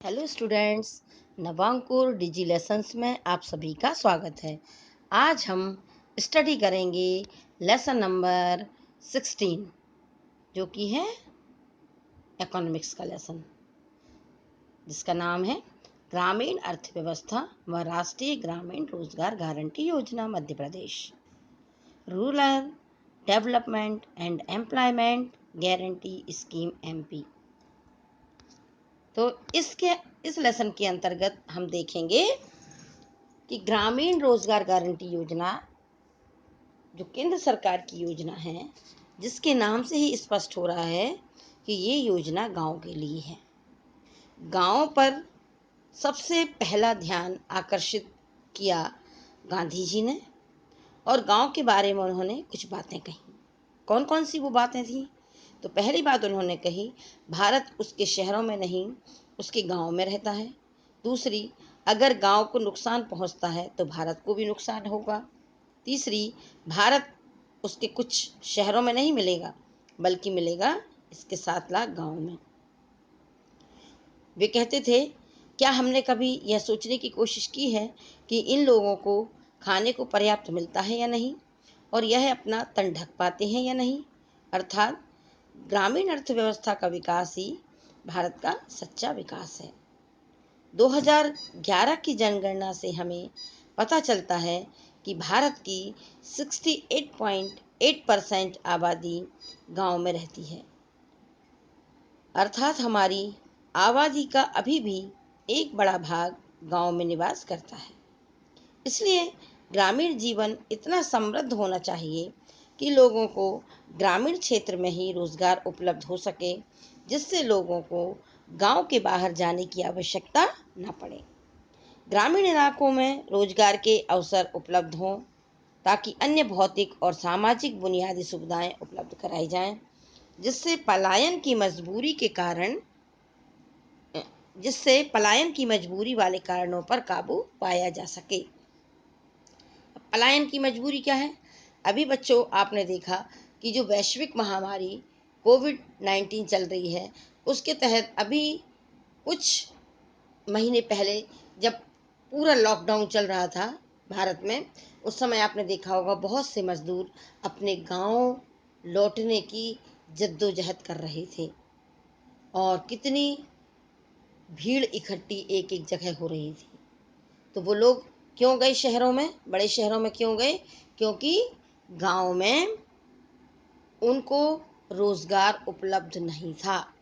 Hello students, नवांकुर डिजी lessons में आप सभी का स्वागत है। आज हम स्टडी करेंगे लेसन नंबर 16 जो कि है इकोनॉमिक्स का लेसन, जिसका नाम है ग्रामीण अर्थव्यवस्था व राष्ट्रीय ग्रामीण रोजगार गारंटी योजना Madhya Pradesh, rural development and employment guarantee scheme MP. तो इस लेसन के अंतर्गत हम देखेंगे कि ग्रामीण रोजगार गारंटी योजना जो केंद्र सरकार की योजना है, जिसके नाम से ही स्पष्ट हो रहा है कि ये योजना गांव के लिए है। गांव पर सबसे पहला ध्यान आकर्षित किया गांधी जी ने और गांव के बारे में उन्होंने कुछ बातें कही। कौन कौन सी वो बातें थी? तो पहली बात उन्होंने कही, भारत उसके शहरों में नहीं, उसके गांव में रहता है। दूसरी, अगर गांव को नुकसान पहुंचता है तो भारत को भी नुकसान होगा। तीसरी, भारत उसके कुछ शहरों में नहीं मिलेगा, बल्कि मिलेगा इसके 7 लाख गांव में। वे कहते थे, क्या हमने कभी यह सोचने की कोशिश की है कि इन लोगों को खाने को पर्याप्त मिलता है या नहीं, और यह अपना तन ढक पाते हैं या नहीं? अर्थात ग्रामीण अर्थव्यवस्था का विकास ही भारत का सच्चा विकास है। 2011 की जनगणना से हमें पता चलता है कि भारत की 68.8% आबादी गांव में रहती है। अर्थात हमारी आबादी का अभी भी एक बड़ा भाग गांव में निवास करता है। इसलिए ग्रामीण जीवन इतना समृद्ध होना चाहिए कि लोगों को ग्रामीण क्षेत्र में ही रोजगार उपलब्ध हो सके, जिससे लोगों को गांव के बाहर जाने की आवश्यकता न पड़े। ग्रामीण इलाकों में रोजगार के अवसर उपलब्ध हों ताकि अन्य भौतिक और सामाजिक बुनियादी सुविधाएं उपलब्ध कराई जाएं, जिससे पलायन की मजबूरी वाले कारणों पर काबू पाया जा सके। पलायन की मजबूरी क्या है? अभी बच्चों, आपने देखा कि जो वैश्विक महामारी कोविड-19 चल रही है, उसके तहत अभी कुछ महीने पहले जब पूरा लॉकडाउन चल रहा था भारत में, उस समय आपने देखा होगा बहुत से मजदूर अपने गांव लौटने की जद्दोजहद कर रहे थे और कितनी भीड़ इकट्ठी एक एक जगह हो रही थी। तो वो लोग क्यों गए शहरों में, बड़े शहरों में क्यों गए? क्योंकि गांव में उनको रोजगार उपलब्ध नहीं था।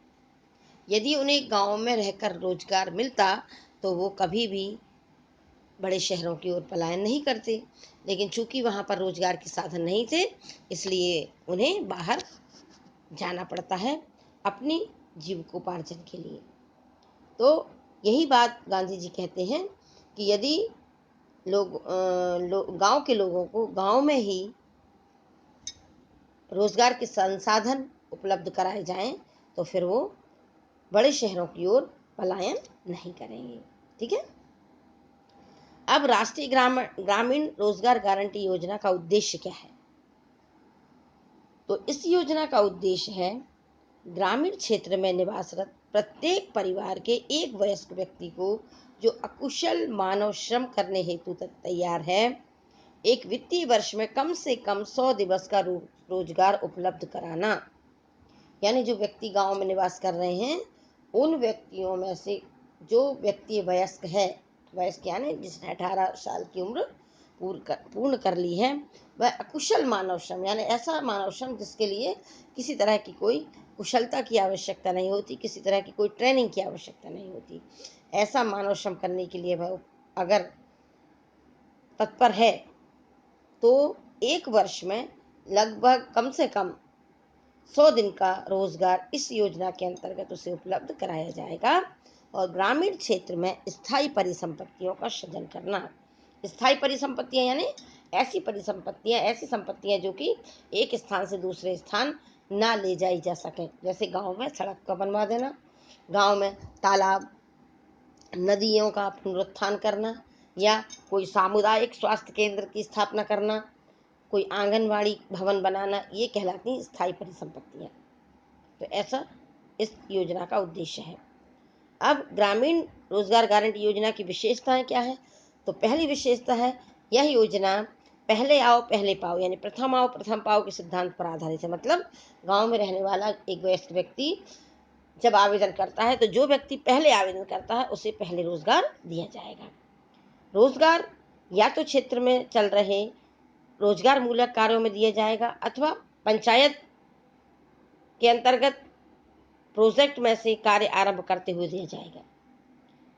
यदि उन्हें गांव में रहकर रोजगार मिलता तो वो कभी भी बड़े शहरों की ओर पलायन नहीं करते, लेकिन चूंकि वहां पर रोजगार के साधन नहीं थे, इसलिए उन्हें बाहर जाना पड़ता है अपनी जीविकोपार्जन के लिए। तो यही बात गांधी जी कहते हैं कि यदि गांव के लोगों को गांव में ही रोजगार के संसाधन उपलब्ध कराए जाएं तो फिर वो बड़े शहरों की ओर पलायन नहीं करेंगे। ठीक है। अब राष्ट्रीय ग्रामीण रोजगार गारंटी योजना का उद्देश्य क्या है? तो इस योजना का उद्देश्य है ग्रामीण क्षेत्र में निवासरत प्रत्येक परिवार के एक वयस्क व्यक्ति को, जो अकुशल मानव श्रम करने हेतु तैयार है, एक वित्तीय वर्ष में कम से कम 100 दिवस का रोजगार उपलब्ध कराना। यानी जो व्यक्ति गांव में निवास कर रहे हैं, उन व्यक्तियों में से जो व्यक्ति वयस्क है, वयस्क यानी जिसने 18 साल की उम्र पूर्ण कर ली है, वह अकुशल मानव श्रम यानी ऐसा मानव श्रम जिसके लिए किसी तरह की कोई कुशलता की आवश्यकता नहीं होती, किसी तरह की कोई ट्रेनिंग की आवश्यकता नहीं होती, ऐसा मानव श्रम करने के लिए वह अगर तत्पर है तो एक वर्ष में लगभग कम से कम 100 दिन का रोजगार इस योजना के अंतर्गत उसे उपलब्ध कराया जाएगा। और ग्रामीण क्षेत्र में स्थायी परिसंपत्तियों का सृजन करना। स्थायी परिसंपत्तियां यानी ऐसी संपत्तियां जो कि एक स्थान से दूसरे स्थान ना ले जाई जा सकें। जैसे गांव में सड़क का बनवा देना, गांव में तालाब, नदियों का पुनरुत्थान करना, या कोई सामुदायिक स्वास्थ्य केंद्र की स्थापना करना, कोई आंगनवाड़ी भवन बनाना, ये कहलाती हैं स्थायी परिसंपत्तियां। तो ऐसा इस योजना का उद्देश्य है। अब ग्रामीण रोजगार गारंटी योजना की विशेषताएं क्या है? तो पहली विशेषता है, यह योजना पहले आओ पहले पाओ यानी प्रथम आओ प्रथम पाओ के सिद्धांत पर आधारित है। मतलब गांव में रहने वाला एक वयस्क व्यक्ति जब आवेदन करता है तो जो व्यक्ति पहले आवेदन करता है उसे पहले रोजगार दिया जाएगा। रोजगार या तो क्षेत्र में चल रहे रोजगार मूलक कार्यों में दिया जाएगा अथवा पंचायत के अंतर्गत प्रोजेक्ट में से कार्य आरंभ करते हुए दिया जाएगा।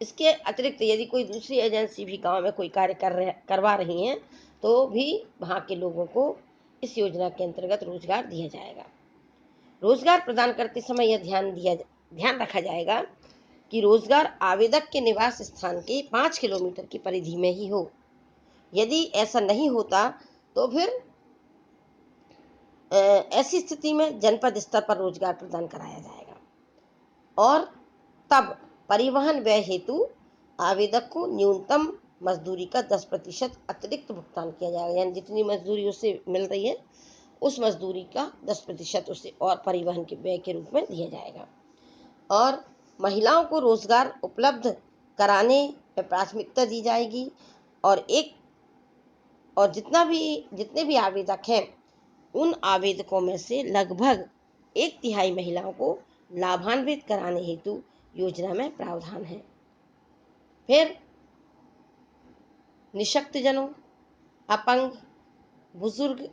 इसके अतिरिक्त यदि कोई दूसरी एजेंसी भी गांव में कोई कार्य करवा रही है तो भी वहां के लोगों को इस योजना के अंतर्गत रोजगार दिया जाएगा। रोजगार प्रदान करते समय यह ध्यान रखा जाएगा कि रोजगार आवेदक के निवास स्थान के 5 किलोमीटर की परिधि में ही हो। यदि ऐसा नहीं होता तो फिर ऐसी स्थिति में जनपद स्तर पर रोजगार प्रदान कराया जाएगा और तब परिवहन व्यय हेतु आवेदक को न्यूनतम मजदूरी का 10% अतिरिक्त भुगतान किया जाएगा। यानी जितनी मजदूरी उसे मिल रही है उस मजदूरी का 10% उसे और परिवहन के व्यय के रूप में दिया जाएगा। और महिलाओं को रोजगार उपलब्ध कराने में प्राथमिकता दी जाएगी और जितने भी आवेदक हैं उन आवेदकों में से लगभग 1/3 महिलाओं को लाभान्वित कराने हेतु योजना में प्रावधान है। फिर निशक्तजनों, अपंग, बुजुर्ग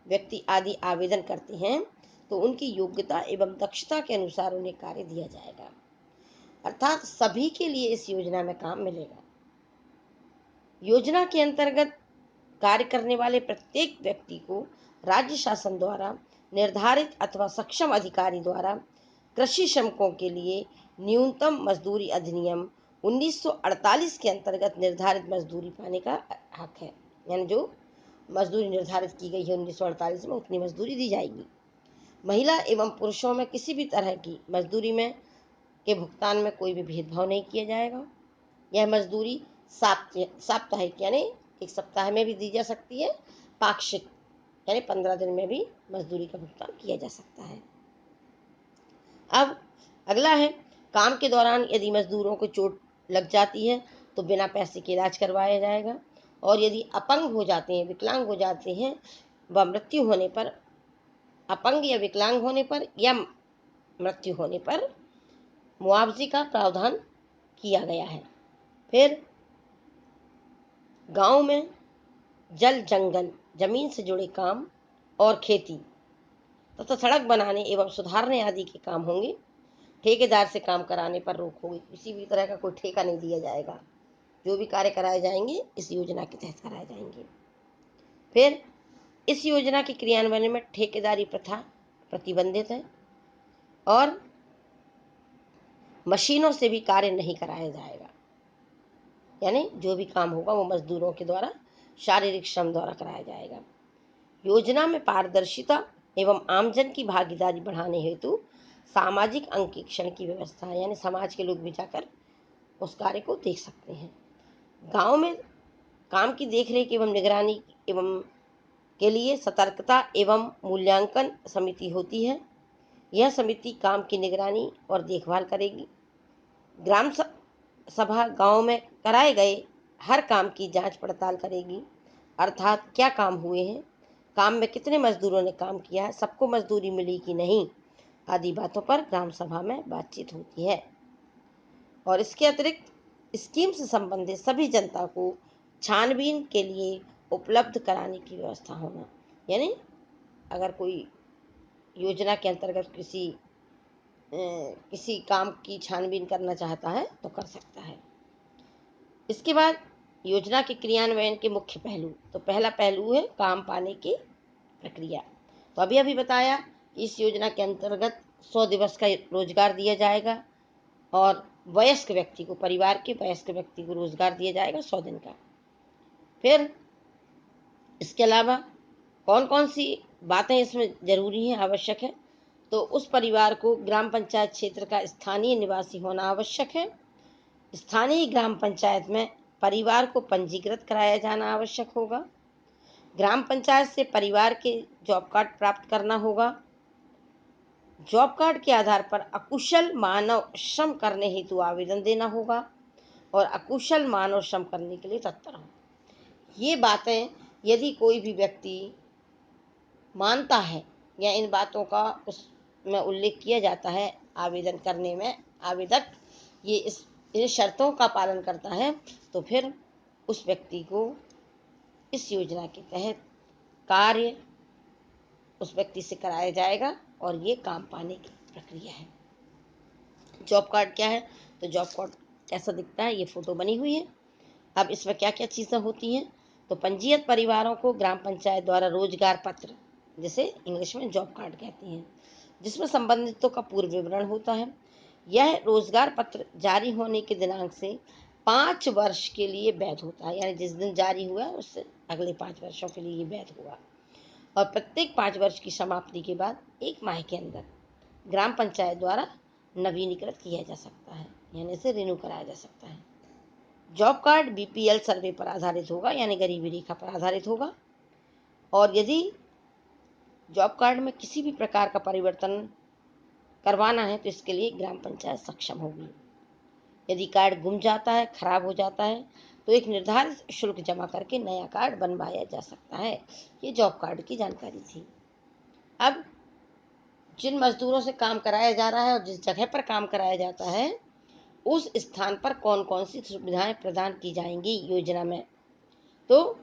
व्यक्ति आदि आवेदन करते हैं तो उनकी योग्यता एवं दक्षता के अनुसार उन्हें कार्य दिया जाएगा। अर्थात सभी के लिए इस योजना में काम मिलेगा। योजना के अंतर्गत कार्य करने वाले प्रत्येक व्यक्ति को राज्य शासन द्वारा निर्धारित अथवा सक्षम अधिकारी द्वारा कृषि श्रमिकों के लिए न्यूनतम मजदूरी अधिनियम 1948 के अंतर्गत निर्धारित मजदूरी पाने का हक है। यानी जो मजदूरी निर्धारित की गई है 1948 में उतनी मजदूरी दी जाएगी। महिला एवं पुरुषों में किसी भी तरह की मजदूरी में के भुगतान में कोई भी भेदभाव नहीं किया जाएगा। यह मजदूरी साप्ताहिक यानी एक सप्ताह में भी दी जा सकती है, पाक्षिक यानी 15 दिन में भी मजदूरी का भुगतान किया जा सकता है। अब अगला है, काम के दौरान यदि मजदूरों को चोट लग जाती है तो बिना पैसे के इलाज करवाया जाएगा और यदि अपंग हो जाते हैं, विकलांग हो जाते हैं व मृत्यु होने पर, अपंग या विकलांग होने पर या मृत्यु होने पर मुआवजे का प्रावधान किया गया है। फिर गांव में जल जंगल जमीन से जुड़े काम और खेती तथा सड़क बनाने एवं सुधारने आदि के काम होंगे। ठेकेदार से काम कराने पर रोक होगी, किसी भी तरह का कोई ठेका नहीं दिया जाएगा। जो भी कार्य कराए जाएंगे इस योजना के तहत कराए जाएंगे। फिर इस योजना के क्रियान्वयन में ठेकेदारी प्रथा प्रतिबंधित है और मशीनों से भी कार्य नहीं कराया जाएगा। यानी जो भी काम होगा वो मजदूरों के द्वारा शारीरिक श्रम द्वारा कराया जाएगा। योजना में पारदर्शिता एवं आमजन की भागीदारी बढ़ाने हेतु सामाजिक अंकेक्षण की व्यवस्था है। यानी समाज के लोग भी जाकर उस कार्य को देख सकते हैं। गांव में काम की देखरेख एवं निगरानी एवं के लिए सतर्कता एवं मूल्यांकन समिति होती है। यह समिति काम की निगरानी और देखभाल करेगी। ग्राम सभा गांव में कराए गए हर काम की जांच पड़ताल करेगी, अर्थात क्या काम हुए हैं, काम में कितने मजदूरों ने काम किया है, सबको मजदूरी मिली कि नहीं आदि बातों पर ग्राम सभा में बातचीत होती है। और इसके अतिरिक्त स्कीम से संबंधित सभी जनता को छानबीन के लिए उपलब्ध कराने की व्यवस्था होना। यानी अगर कोई योजना के अंतर्गत किसी काम की छानबीन करना चाहता है तो कर सकता है। इसके बाद योजना के क्रियान्वयन के मुख्य पहलू, तो पहला पहलू है काम पाने की प्रक्रिया। तो अभी बताया कि इस योजना के अंतर्गत 100 दिवस का रोजगार दिया जाएगा और वयस्क व्यक्ति को, परिवार के वयस्क व्यक्ति को रोजगार दिया जाएगा 100 दिन का। फिर इसके अलावा कौन कौन सी बातें इसमें जरूरी हैं, आवश्यक है, तो उस परिवार को ग्राम पंचायत क्षेत्र का स्थानीय निवासी होना आवश्यक है। स्थानीय ग्राम पंचायत में परिवार को पंजीकृत कराया जाना आवश्यक होगा। ग्राम पंचायत से परिवार के जॉब कार्ड प्राप्त करना होगा। जॉब कार्ड के आधार पर अकुशल मानव श्रम करने हेतु आवेदन देना होगा और अकुशल मानव श्रम करने के लिए तत्पर हो। ये बातें यदि कोई भी व्यक्ति मानता है या इन बातों का उसमें उल्लेख किया जाता है आवेदन करने में, आवेदक ये इन शर्तों का पालन करता है, तो फिर उस व्यक्ति को इस योजना के तहत कार्य उस व्यक्ति से कराया जाएगा और ये काम पाने की प्रक्रिया है। जॉब कार्ड क्या है? तो जॉब कार्ड कैसा दिखता है, ये फोटो बनी हुई है। अब इसमें क्या क्या चीज़ें होती हैं? तो पंजीयत परिवारों को ग्राम पंचायत द्वारा रोजगार पत्र, जिसे इंग्लिश में जॉब कार्ड कहते हैं, जिसमें संबंधितों का पूर्व विवरण होता है। यह रोजगार पत्र जारी होने के दिनांक से 5 वर्ष के लिए वैध होता है, यानी जिस दिन जारी हुआ उससे अगले 5 वर्षों के लिए ये वैध हुआ। और प्रत्येक 5 वर्ष की समाप्ति के बाद 1 माह के अंदर ग्राम पंचायत द्वारा नवीनीकृत किया जा सकता है, यानी इसे रिन्यू कराया जा सकता है। जॉब कार्ड बीपीएल सर्वे पर आधारित होगा, यानी गरीबी रेखा पर आधारित होगा। और यदि जॉब कार्ड में किसी भी प्रकार का परिवर्तन करवाना है तो इसके लिए ग्राम पंचायत सक्षम होगी। यदि कार्ड गुम जाता है, खराब हो जाता है, तो एक निर्धारित शुल्क जमा करके नया कार्ड बनवाया जा सकता है। ये जॉब कार्ड की जानकारी थी। अब जिन मजदूरों से काम कराया जा रहा है और जिस जगह पर काम कराया जाता है उस स्थान पर कौन कौन सी सुविधाएं प्रदान की जाएंगी योजना में? तो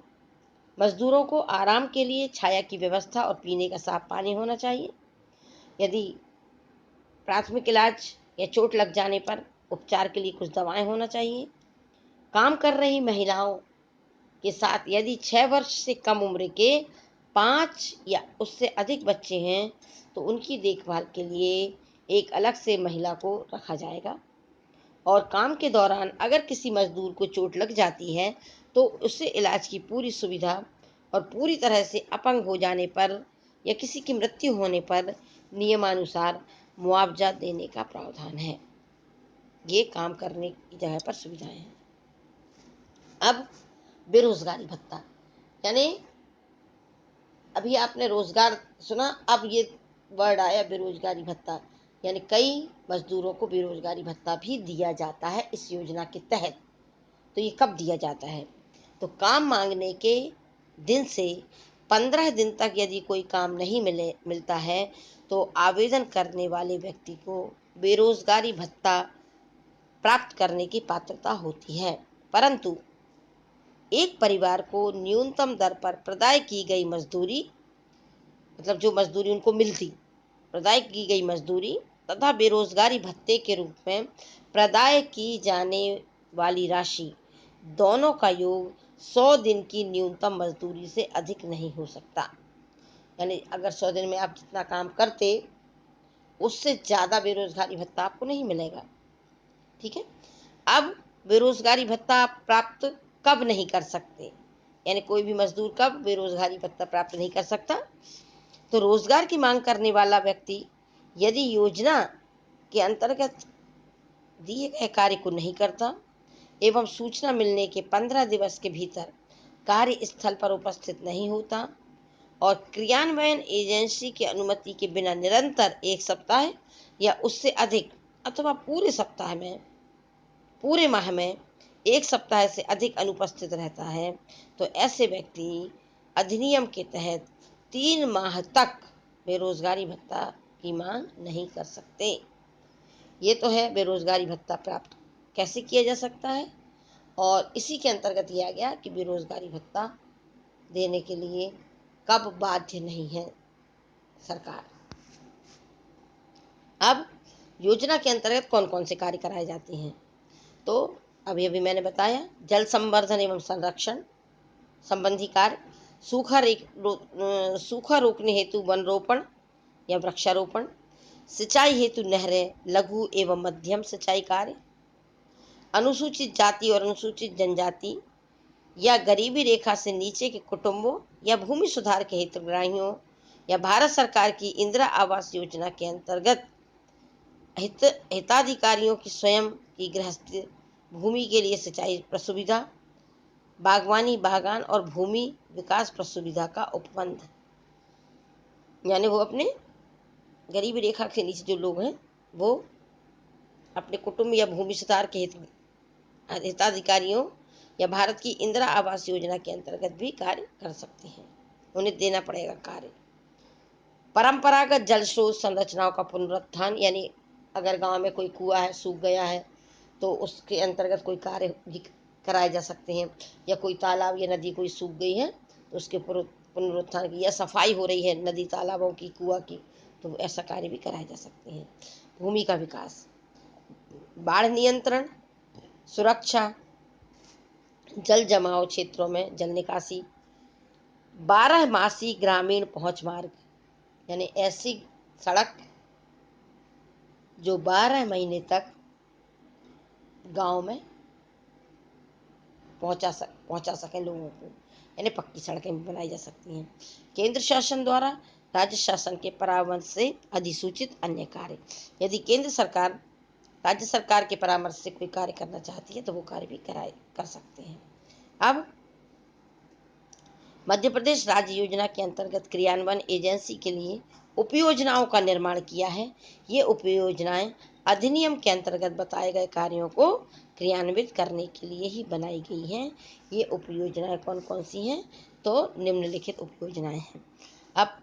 मजदूरों को आराम के लिए छाया की व्यवस्था और पीने का साफ पानी होना चाहिए। यदि प्राथमिक इलाज या चोट लग जाने पर उपचार के लिए कुछ दवाएं होना चाहिए। काम कर रही महिलाओं के साथ यदि 6 वर्ष से कम उम्र के 5 या उससे अधिक बच्चे हैं तो उनकी देखभाल के लिए एक अलग से महिला को रखा जाएगा। और काम के दौरान अगर किसी मजदूर को चोट लग जाती है तो उससे इलाज की पूरी सुविधा और पूरी तरह से अपंग हो जाने पर या किसी की मृत्यु होने पर नियमानुसार मुआवजा देने का प्रावधान है। ये काम करने की जगह पर सुविधाएं हैं। अब बेरोजगारी भत्ता, यानी अभी आपने रोजगार सुना, अब ये वर्ड आया बेरोजगारी भत्ता, यानी कई मजदूरों को बेरोजगारी भत्ता भी दिया जाता है इस योजना के तहत। तो ये कब दिया जाता है? तो काम मांगने के दिन से 15 दिन तक यदि कोई काम नहीं मिलता है तो आवेदन करने वाले व्यक्ति को बेरोजगारी भत्ता प्राप्त करने की पात्रता होती है। परंतु एक परिवार को न्यूनतम दर पर प्रदाय की गई मजदूरी, मतलब जो मजदूरी उनको मिलती, प्रदाय की गई मजदूरी तथा बेरोजगारी भत्ते के रूप में प्रदाय की जाने वाली राशि दोनों का योग 100 दिन की न्यूनतम मजदूरी से अधिक नहीं हो सकता। यानी अगर 100 दिन में आप जितना काम करते उससे ज़्यादा बेरोजगारी भत्ता आपको नहीं मिलेगा। ठीक है। अब बेरोजगारी भत्ता प्राप्त कब नहीं कर सकते, यानी कोई भी मजदूर कब बेरोजगारी भत्ता प्राप्त नहीं कर सकता? तो रोजगार की मांग करने वाला व्यक्ति यदि योजना के अंतर्गत दिए गए कार्य को नहीं करता एवं सूचना मिलने के 15 दिवस के भीतर कार्य स्थल पर उपस्थित नहीं होता और क्रियान्वयन एजेंसी की अनुमति के बिना निरंतर 1 सप्ताह या उससे अधिक अथवा पूरे माह में 1 सप्ताह से अधिक अनुपस्थित रहता है तो ऐसे व्यक्ति अधिनियम के तहत 3 माह तक बेरोजगारी भत्ता की मांग नहीं कर सकते। ये तो है बेरोजगारी भत्ता प्राप्त कैसे किया जा सकता है, और इसी के अंतर्गत किया गया कि बेरोजगारी भत्ता देने के लिए कब बाध्य नहीं है सरकार। अब योजना के अंतर्गत कौन कौन से कार्य कराए जाते हैं? तो अभी मैंने बताया, जल संवर्धन एवं संरक्षण संबंधी कार्य, सूखा रोकने हेतु वन रोपण या वृक्षारोपण, सिंचाई हेतु नहरें, लघु एवं मध्यम सिंचाई कार्य, अनुसूचित जाति और अनुसूचित जनजाति या गरीबी रेखा से नीचे के कुटुंबों या भूमि सुधार के हितग्राहियों या भारत सरकार की इंदिरा आवास योजना के अंतर्गत हिताधिकारियों की स्वयं की गृहस्थ भूमि के लिए सिंचाई प्रसुविधा, बागवानी, बागान और भूमि विकास प्रसुविधा का उपबंध, यानी वो अपने गरीबी रेखा से नीचे जो लोग हैं वो अपने कुटुंब या भूमि सुधार के हिताधिकारियों या भारत की इंदिरा आवास योजना के अंतर्गत भी कार्य कर सकते हैं, उन्हें देना पड़ेगा कार्य। परंपरागत जल स्रोत संरचनाओं का पुनरुत्थान, यानी अगर गांव में कोई कुआं है सूख गया है तो उसके अंतर्गत कोई कार्य भी कराए जा सकते हैं, या कोई तालाब या नदी कोई सूख गई है तो उसके पुनरुत्थान की, या सफाई हो रही है नदी तालाबों की कुआं की, तो ऐसा कार्य भी कराए जा सकते हैं। भूमि का विकास, बाढ़ नियंत्रण, सुरक्षा, जल जमाव क्षेत्रों में जल निकासी, 12 मासी ग्रामीण पहुंच मार्ग, यानी ऐसी सड़क जो 12 महीने तक गांव में पहुंचा सकें लोगों को, यानी पक्की सड़कें भी बनाई जा सकती हैं। केंद्र शासन द्वारा राज्य शासन के परामर्श से अधिसूचित अन्य कार्य, यदि केंद्र सरकार राज्य सरकार के परामर्श से कोई कार्य करना चाहती है तो वो कार्य भी कर सकते हैं। अब मध्य प्रदेश राज्य योजना के अंतर्गत क्रियान्वयन एजेंसी के लिए उपयोजनाओं का निर्माण किया है। ये उपयोजनाएं अधिनियम के अंतर्गत बताए गए कार्यों को क्रियान्वित करने के लिए ही बनाई गई हैं। ये उपयोजनाएं कौन कौन सी हैं? तो निम्नलिखित उपयोजनाएं हैं। अब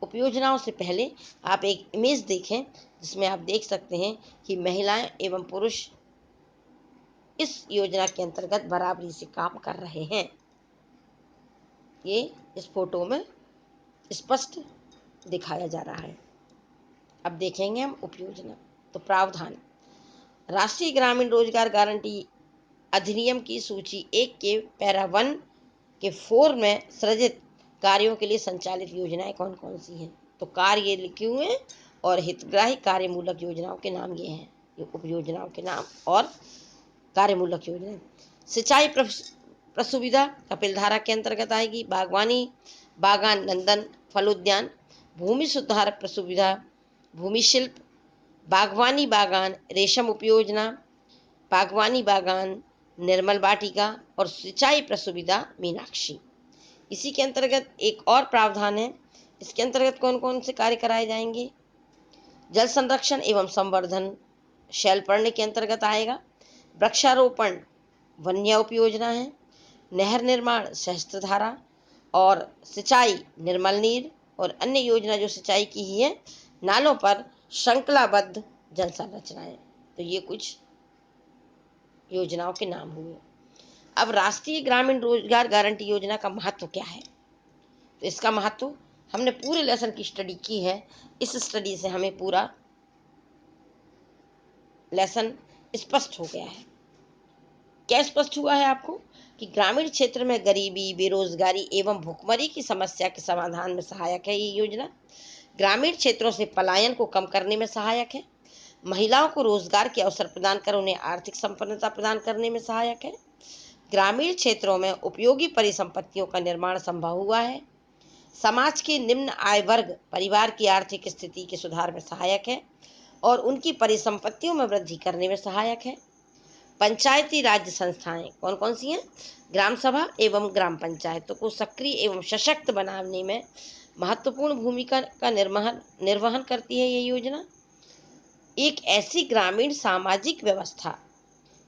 उपयोजनाओं से पहले आप एक इमेज देखें जिसमें आप देख सकते हैं कि महिलाएं एवं पुरुष इस योजना के अंतर्गत बराबरी से काम कर रहे हैं। ये इस फोटो में स्पष्ट दिखाया जा रहा है। अब देखेंगे हम उपयोजना। तो प्रावधान, राष्ट्रीय ग्रामीण रोजगार गारंटी अधिनियम की सूची 1 के पैरा 1 के 4 में सृजित कार्यों के लिए संचालित योजनाएं कौन कौन सी हैं? तो कार्य ये लिखे हुए हैं और हितग्राही कार्यमूलक योजनाओं के नाम ये हैं, ये उपयोजनाओं के नाम और कार्यमूलक योजनाएं। सिंचाई प्रसुविधा कपिलधारा के अंतर्गत आएगी। बागवानी बागान नंदन फलोद्यान, भूमि सुधार प्रसुविधा भूमि शिल्प, बागवानी बागान रेशम उपयोजना, बागवानी बागान निर्मल वाटिका और सिंचाई प्रसुविधा मीनाक्षी। इसी के अंतर्गत एक और प्रावधान है, इसके अंतर्गत कौन कौन से कार्य कराए जाएंगे? जल संरक्षण एवं संवर्धन शैलपर्णी के अंतर्गत आएगा। वृक्षारोपण वन्य उपयोजना है। नहर निर्माण सहस्त्रधारा और सिंचाई निर्मल नीर और अन्य योजना जो सिंचाई की ही है। नालों पर श्रृंखलाबद्ध जल संरचनाएं। तो ये कुछ योजनाओं के नाम हुए। अब राष्ट्रीय ग्रामीण रोजगार गारंटी योजना का महत्व क्या है? तो इसका महत्व हमने पूरे लेसन की स्टडी की है। इस स्टडी से हमें पूरा लेसन स्पष्ट हो गया है। क्या स्पष्ट हुआ है आपको? कि ग्रामीण क्षेत्र में गरीबी, बेरोजगारी एवं भुखमरी की समस्या के समाधान में सहायक है ये योजना। ग्रामीण क्षेत्रों से पलायन को कम करने में सहायक है। महिलाओं को रोजगार के अवसर प्रदान कर उन्हें आर्थिक संपन्नता प्रदान करने में सहायक है। ग्रामीण क्षेत्रों में उपयोगी परिसंपत्तियों का निर्माण संभव हुआ है। समाज के निम्न आय वर्ग परिवार की आर्थिक स्थिति के सुधार में सहायक है और उनकी परिसंपत्तियों में वृद्धि करने में सहायक है। पंचायती राज्य संस्थाएं कौन कौन सी हैं? ग्राम सभा एवं ग्राम पंचायतों को सक्रिय एवं सशक्त बनाने में महत्वपूर्ण भूमिका का निर्वहन करती है ये योजना। एक ऐसी ग्रामीण सामाजिक व्यवस्था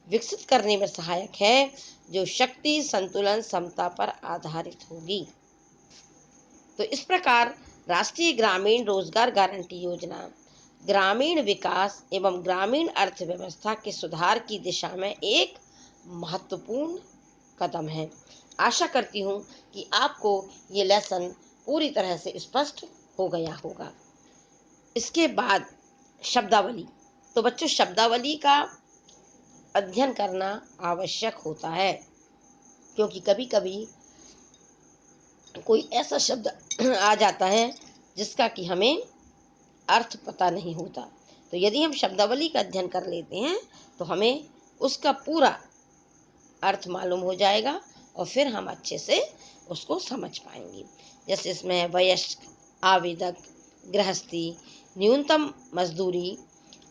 विकसित करने में सहायक है जो शक्ति संतुलन समता पर आधारित होगी। तो इस प्रकार राष्ट्रीय ग्रामीण रोजगार गारंटी योजना ग्रामीण विकास एवं ग्रामीण अर्थव्यवस्था के सुधार की दिशा में एक महत्वपूर्ण कदम है। आशा करती हूँ कि आपको ये लेसन पूरी तरह से स्पष्ट हो गया होगा। इसके बाद शब्दावली। तो बच्चों शब्दावली का अध्ययन करना आवश्यक होता है, क्योंकि कभी कभी कोई ऐसा शब्द आ जाता है जिसका कि हमें अर्थ पता नहीं होता। तो यदि हम शब्दावली का अध्ययन कर लेते हैं तो हमें उसका पूरा अर्थ मालूम हो जाएगा और फिर हम अच्छे से उसको समझ पाएंगे। जैसे इसमें है वयस्क, आवेदक, गृहस्थी, न्यूनतम मजदूरी,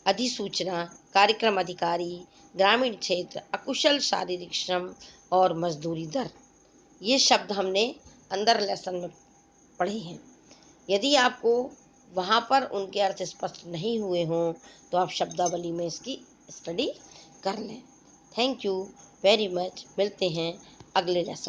अधिसूचना, कार्यक्रम अधिकारी, ग्रामीण क्षेत्र, अकुशल शारीरिक श्रम और मजदूरी दर। ये शब्द हमने अंदर लेसन में पढ़े हैं। यदि आपको वहाँ पर उनके अर्थ स्पष्ट नहीं हुए हों तो आप शब्दावली में इसकी स्टडी कर लें। Thank you very much. मिलते हैं अगले लेसन।